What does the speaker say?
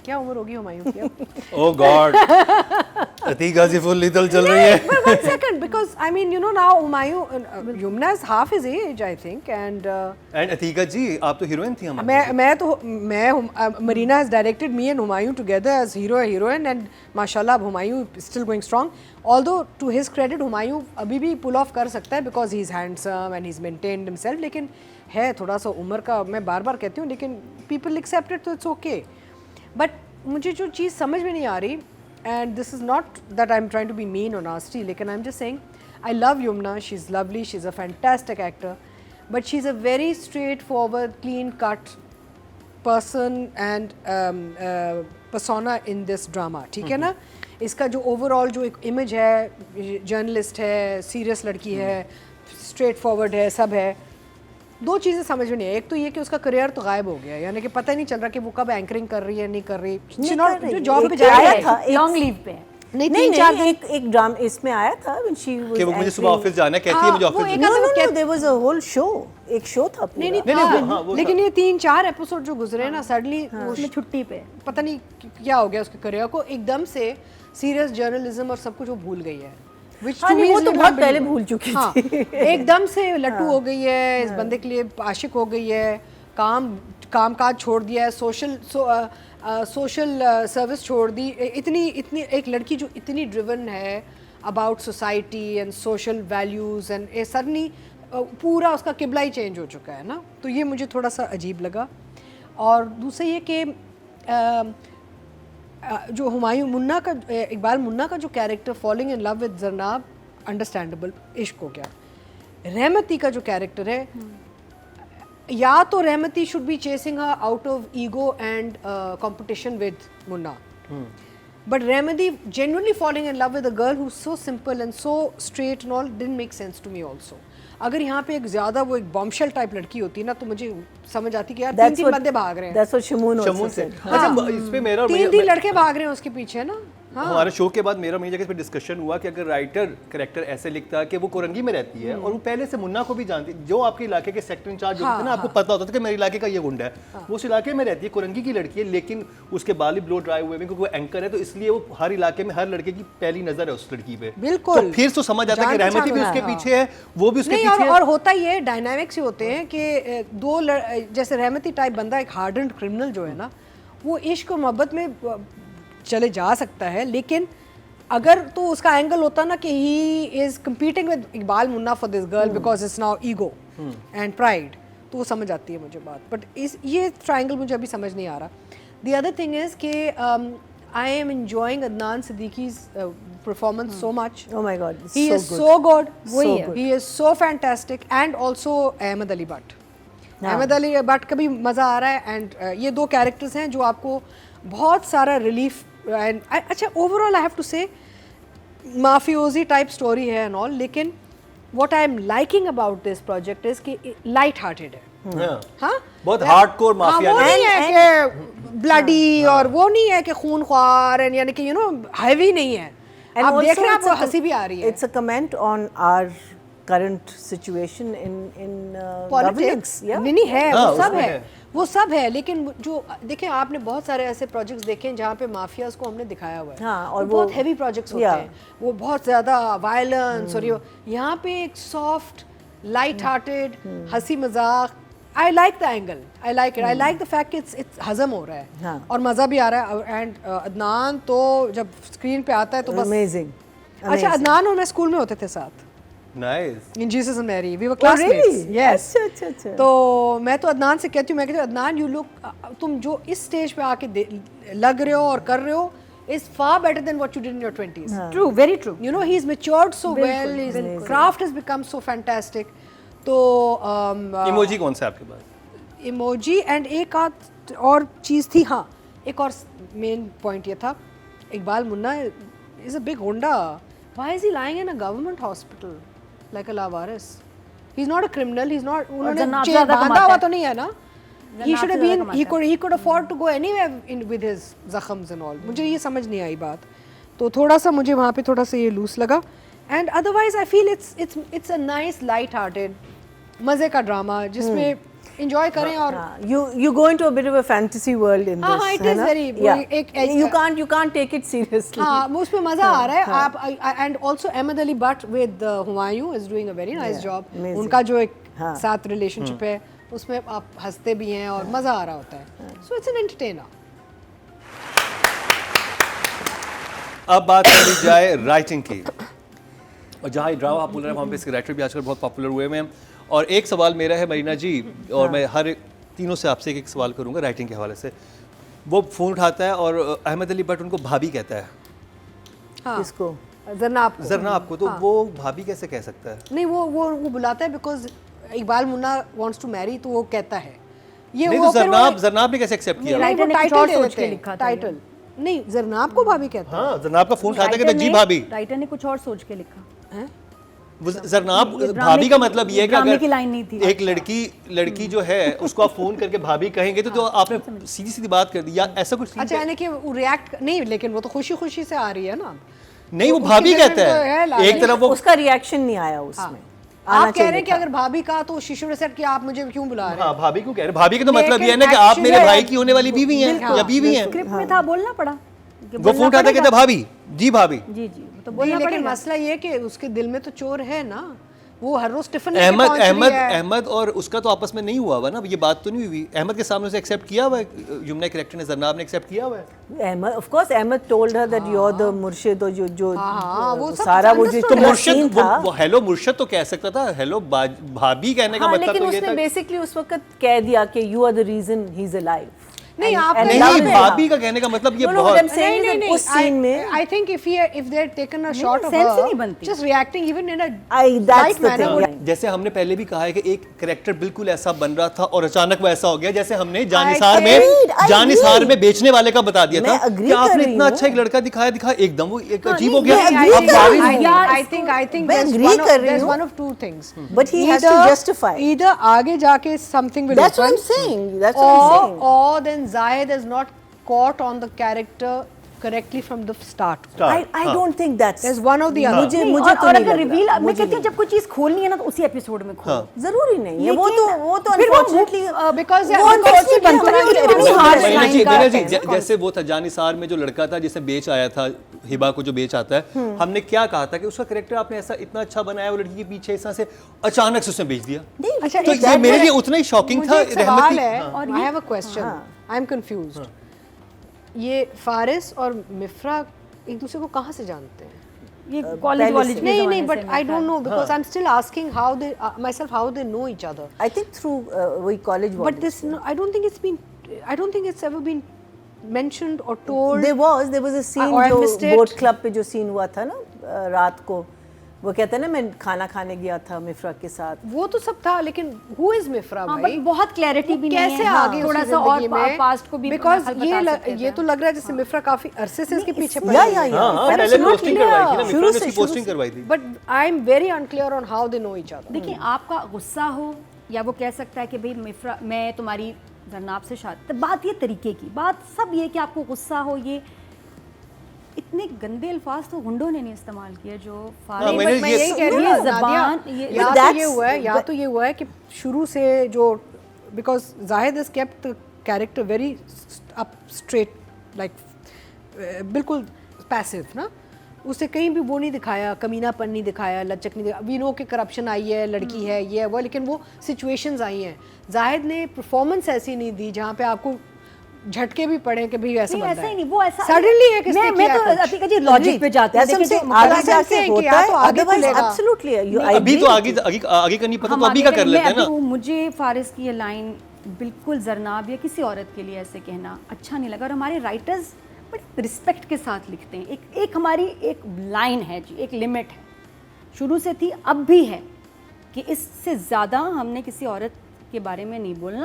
क्या उम्र होगी हुमायूं की अब? ओह गॉड, अतीका जी फुल लीथल चल रही है। But 1 second, because I mean, you know, now Humayun, Yumna is half his age, I think, and and Atika ji आप तो हीरोइन थी हमारी। मैं Marina has directed me and Humayun together as hero and heroine, and mashallah Humayun is still going strong. Although to his credit Humayun अभी भी pull off कर सकता है because he is handsome and he's maintained himself, लेकिन है थोड़ा सा उम्र का, मैं बार बार कहती हूँ, लेकिन people accept it, तो it's okay. But मुझे जो चीज़ समझ में नहीं आ रही, and this is not that I'm trying to be mean or nasty, लेकिन I'm just saying I love Yumna, she's lovely, she's a fantastic actor, but she's a very straightforward, clean cut person and persona in this drama, ठीक है ना? इसका जो overall जो एक image है, journalist है, serious लड़की है, straightforward है, सब है, दो चीज़ें समझ में नहीं है। एक तो ये कि उसका करियर तो गायब हो गया, यानी कि पता ही नहीं चल रहा कि वो कब एंकरिंग कर रही है, नहीं कर रही, जो जॉब पे जा रही है, लॉन्ग लीव पे नहीं, नहीं 3-4 नहीं, एक ड्रामा इसमें आया था when she was कि वो मुझे सुबह ऑफिस जाना है, कहती है मुझे office no no no there was a whole show, एक शो था पूरा। नहीं हाँ, वो लेकिन ये 3-4 एपिसोड जो गुजरे ना, सडनली उसमें छुट्टी पे पता नहीं क्या हो गया उसके करियर को, एकदम से सीरियस जर्नलिज्म और सब कुछ वो भूल गई है, which हाँ, to me वो is तो not बहुत पहले believable. भूल चुकी हाँ, थी। एकदम से लट्टू हो गई है, इस बंदे के लिए आशिक हो गई है, काम काज छोड़ दिया है, सोशल सर्विस छोड़ दी, इतनी एक लड़की जो इतनी ड्रिवन है about society and social values and A suddenly पूरा उसका किबला ही चेंज हो चुका है ना, तो ये मुझे थोड़ा सा अजीब लगा। और दूसरा ये कि जो हुमायूं मुन्ना का, इकबाल मुन्ना का जो character falling in love with जरनाब, understandable, इश्क हो गया। रहमती का जो कैरेक्टर है, या तो Rahmati should be chasing her out of ego and competition with Munna, but Remedy genuinely falling in love with a girl who's so simple and so straight and all didn't make sense to me also. अगर यहाँ पे एक ज़्यादा वो एक bombshell type लड़की होती ना, तो मुझे समझ आती कि यार तीन बंदे भाग रहे हैं। That's what Shamoon also से। said. अच्छा इस पे मेरा तीन लड़के भाग रहे हैं उसके पीछे ना। हमारे शो के बाद मेरी जगह इस पे डिस्कशन हुआ कि अगर राइटर कैरेक्टर ऐसे लिखता कि वो कोरंगी में रहती है और वो पहले से मुन्ना को भी जानती, जो आपके इलाके के सेक्टर इंचार्ज होते हैं ना, आपको पता होता था कि मेरे इलाके का ये गुंडा है, वो उस इलाके में रहती है, कोरंगी की लड़की है, लेकिन उसके बाल ब्लो ड्राई हुए हैं क्योंकि वो एंकर है, तो इसलिए वो हर इलाके में हर लड़के की पहली नजर है उस लड़की पे। बिल्कुल, तो फिर तो समझ आता है कि रहमती भी उसके पीछे है, वो भी उसके पीछे है। और होता ये डायनामिक्स ही होते हैं कि दो जैसे रहमती टाइप बंदा, एक हार्डन्ड क्रिमिनल जो है ना, वो इश्क और मोहब्बत में चले जा सकता है, लेकिन अगर तो उसका एंगल होता ना कि he is competing with Iqbal Munna for this girl because it's now ego and pride, तो वो समझ आती है मुझे बात। बट ये ट्रायंगल मुझे अभी समझ नहीं आ रहा। द अदर थिंग इज कि I am enjoying Adnan Siddiqui's performance so much. Oh my God, he is so good. वही है, he is so fantastic and also Ahmad Ali Bhatt. Ahmad Ali Bhatt का भी मज़ा आ रहा है, एंड ये दो कैरेक्टर्स हैं जो आपको बहुत सारा रिलीफ एंड अच्छा ओवरऑल आई हैव टू से माफियोजी टाइप स्टोरी है एंड ऑल, लेकिन what I am liking about this project is कि लाइट हार्टेड है। हाँ, बहुत हार्डकोर माफिया वो नहीं है कि ब्लडी और वो नहीं है कि खूनख्वार एंड यानी कि यू नो हैवी नहीं है। आप देख रहे हैं, आपको हंसी भी आ रही है। It's a comment on our current situation in politics नहीं है, वो सब है, वो सब है, लेकिन जो देखें आपने बहुत सारे ऐसे प्रोजेक्ट्स देखे हैं जहाँ पे माफियाज को हमने दिखाया हुआ है। हाँ, और वो बहुत हैवी प्रोजेक्ट्स होते हैं, वो बहुत ज़्यादा वायलेंस, और यहाँ पे एक सॉफ्ट लाइट हार्टेड हंसी मजाक। I like the angle, I like it, I like the fact कि इट्स हजम हो रहा है। हाँ. और मज़ा भी आ रहा है। एंड अदनान तो जब स्क्रीन पे आता है तो बस amazing. अच्छा, अदनान और मैं स्कूल में होते थे साथ, nice, in Jesus and Mary, we were classmates. Yes, अच्छा। तो मैं तो अदनान से कहती हूँ, मैं कहती हूँ अदनान यू लुक, तुम जो इस स्टेज पे आके लग रहे हो और कर रहे हो is far better than what you did in your 20s. True, very true. You know, he's matured so well, his craft has become so fantastic. तो इमोजी कौन सा आपके पास? इमोजी एंड एक आध और चीज़ थी। हाँ, एक और मेन पॉइंट ये था, Iqbal Munna is a big goonda. Why is he lying in a government hospital like a lawaris? He is not a criminal, he is not, उन्होंने जेल बांधा हुआ तो नहीं है ना। He should have been, he could afford to go anywhere with his जख्म्स and all. मुझे ये समझ नहीं आई बात, तो थोड़ा सा मुझे वहाँ पे थोड़ा सा ये लूस लगा। And otherwise I feel it's a nice light hearted मज़े का ड्रामा जिसमें enjoy करें और you go into a bit of a fantasy world in हाँ, this. हाँ, it है is ना? very- Yeah. एक- You can't take it seriously. हाँ वो उसमें मजा आ रहा है आप and also Ahmed Ali but with Humayun is doing a very nice job amazing. उनका जो एक हाँ. साथ रिलेशनशिप है उसमें आप हंसते भी हैं और मजा आ रहा होता है सो इट्स एन एंटरटेनर अब बात कर ली जाए राइटिंग की, और जहाँ ये ड्रामा पॉपुलर है वहाँ पे इसके राइटर भी आजकल बहुत पॉपुलर हुए हैं। और एक सवाल मेरा है मरीना जी, और मैं हर तीनों से आपसे एक सवाल करूँगा राइटिंग के हवाले से। वो फ़ोन उठाता है और अहमद अली भट्ट उनको भाभी कहता है, हाँ किसको? जरना आपको, तो वो भाभी कैसे कह सकता है? नहीं वो बुलाता है because Iqbal Munna wants to marry तो वो कहता है ये नहीं वो तो फिर वो जरनाब ने कैसे एक्सेप्ट किया? नहीं, वो राइटर ने कुछ टाइटल और दे सोच देते के हैं, लिखा था टाइटल नहीं जरनाब को भाभी कहता है हाँ, जरनाब का फ़ोन उठाता है कि जी भाभी। राइटर ने कुछ और सोच के लिखा। हैं? वो जरनाब ये ड्रामे भाभी का की- मतलब ये है कि ड्रामे की अगर लाइन नहीं थी। एक लड़की जो है उसको आप फोन करके भाभी कहेंगे तो आपने सीधी सीधी बात कर दी, या ऐसा कुछ अच्छा यानी कि वो रिएक्ट नहीं लेकिन वो तो खुशी खुशी से आ रही है ना नहीं, वो उसके भाभी दिल में कहता तो है है लालच। एक तरफ वो उसका रिएक्शन नहीं आया उसमें। आप कह रहे हैं कि अगर भाभी का तो शिशु ने सेट कि आप मुझे क्यों बुला रहे हैं हाँ भाभी क्यों कह रहे हैं? भाभी का तो मतलब ये है लेकिन ना कि आप मेरे actually- भाई की होने वाली बीवी हैं या बीवी हैं। स्क्रिप्ट में था, बोलना पड़ा कि वो बोलना फोन उठाता पड़ेगा। कहता भाभी जी भाभी। जी जी तो नहीं, बोलना लेकिन पड़ेगा। मसला ये है कि उसके दिल में तो चोर है ना, वो हर रोज टिफिन लेके पहुंच रही है। अहमद और उसका तो आपस में नहीं हुआ हुआ ना, ये बात तो नहीं हुई। अहमद के सामने उसे एक्सेप्ट किया हुआ है, यमुना कैरेक्टर ने, जरनाब ने एक्सेप्ट किया हुआ है। Ahmad, of course, Ahmed told her that you're the मुर्शिद, और जो हाँ, वो सब सारा वो जो understood तो इतना मुर्शद scene था। वो हेलो मुर्शद तो कह सकता था, हेलो भाभी कहने का हाँ, मतलब लेकिन तो ये उसने था। बेसिकली उस वक्त कह दिया कि you are the reason he's alive. नहीं, आप And नहीं love नहीं, him. भाभी का कहने का मतलब ये No, no, बहुत what I'm saying is that उस scene में I think if they had taken a shot of sense he her नहीं बनती। just reacting even in a that's light the manner thing, would- yeah. जैसे हमने पहले भी कहा है कि एक कैरेक्टर बिल्कुल ऐसा बन रहा था और अचानक वो ऐसा हो गया, जैसे हमने जानिसार I जानिसार agree. में बेचने वाले का बता दिया मैं था agree कि आपने कर रही इतना हूँ। अच्छा एक लड़का दिखाया एकदम वो एक अजीब नहीं, हो गया। मैं I agree अब कर भाभी रही हूँ। I think मैं there's agree one of- कर रही there's हूँ। one of two things. But he has to justify. Either आगे जाके something will That's what I'm happen, saying. That's what I'm saying. or then Zahid is not caught on the character correctly from the start. I don't think that's. There's one of the other. मुझे नहीं, मुझे तो और नहीं अगर लग reveal रहा, मैं मुझे कहती हूँ जब कोई चीज खोलनी है ना तो उसी एपिसोड में खोलो। जरूरी नहीं है, वो लेकिन तो फिर वो unfortunately because वो unfortunately unfortunately बनता हमारी नहीं है। इतनी harsh line मीना जी, का मीना जी, है ना, जैसे वो था जानिसार में जो लड़का था जिसे बेच आया था, हिबा को जो बेच आता है, हमने क्या कहा था कि उसका कैरेक्टर आपने ऐसा इतना अच्छा बनाया, वो लड़की के पीछे ऐसा से अचानक से उसने बेच दिया। अच्छा, तो एक ये मेरे बात लिए है, उतना ही शॉकिंग था। मुझे एक रहमत सवाल की- है हाँ। और I have a question, I am confused. ये फारिस और मिफ्रा एक दूसरे को कहाँ से जानते हैं? ये कॉलेज वाली नहीं but I don't know because I am still asking how they myself how they know each other. I think through वही college But this I don't think it's ever been mentioned or told. there was a scene or I जो missed it. Boat club पे जो scene हुआ था ना रात को, वो कहते हैं ना मैं खाना खाने गया था मिफ्रा के साथ। वो तो सब था लेकिन who is मिफ्रा हाँ, भाई? but बहुत क्लैरिटी भी नहीं है। कैसे आगे थोड़ा सा और पास्ट को भी बिकॉज बता सकते ये थे। तो लग रहा है जैसे मिफ्रा काफी अरसे से इसके पीछे पड़ी या है। हाँ, हाँ, But पहले it's not पोस्टिंग clear. करवाई थी ना, शुरू मिफ्रा ने से- उसकी शुरू पोस्टिंग से। करवाई थी। But I am very unclear on how they know each other. देखिए आपका गुस्सा हो या वो कह सकता है कि भाई मिफ्रा मैं तुम्हारी जरनाब से शादी, तो बात ये तरीके की बात सब ये कि आपको गुस्सा हो, ये इतने गंदे अल्फाज तो गुंडों ने नहीं इस्तेमाल किए जो हाँ, मैंने मैं ये यही कह रही ये हूँ ज़बान, नादिया, ये- या But तो ये that's- हुआ है या तो ये हुआ है कि शुरू से जो because Zahid is kept character very up straight like बिल्कुल पैसिव ना, उसे कहीं भी वो नहीं दिखाया, कमीनापन नहीं दिखाया, लचक नहीं दिखाया। वी नो कि करप्शन आई है, लड़की है, ये है वो, लेकिन वो सिचुएशंस आई हैं। जाहिद ने परफॉर्मेंस ऐसी नहीं दी जहाँ पे आपको झटके भी पड़े कि भाई ऐसा नहीं बनता ऐसा है। ही नहीं, वो ऐसा सडनली है किसने मैं किया तो कुछ? अतिका जी लॉजिक पे जाती हूँ। That's what I'm देखिए, saying, जो आगे कसम जाके से कि होता या है, तो आगे otherwise खुलेगा। absolutely I अभी agree तो with you. आगे का नहीं पता, हम तो अभी आगे का कर करें, लेते हैं मैं ना। अभी हूँ, मुझे फारिस की ये लाइन बिल्कुल जरनाब या किसी औरत के लिए ऐसे कहना अच्छा नहीं लगा। और हमारे राइटर्स बड़े रिस्पेक्ट के साथ लिखते हैं। एक हमारी एक लाइन है जी, एक लिमिट है, शुरू से थी अब भी है कि इससे ज़्यादा हमने किसी औरत के बारे में नहीं बोलना।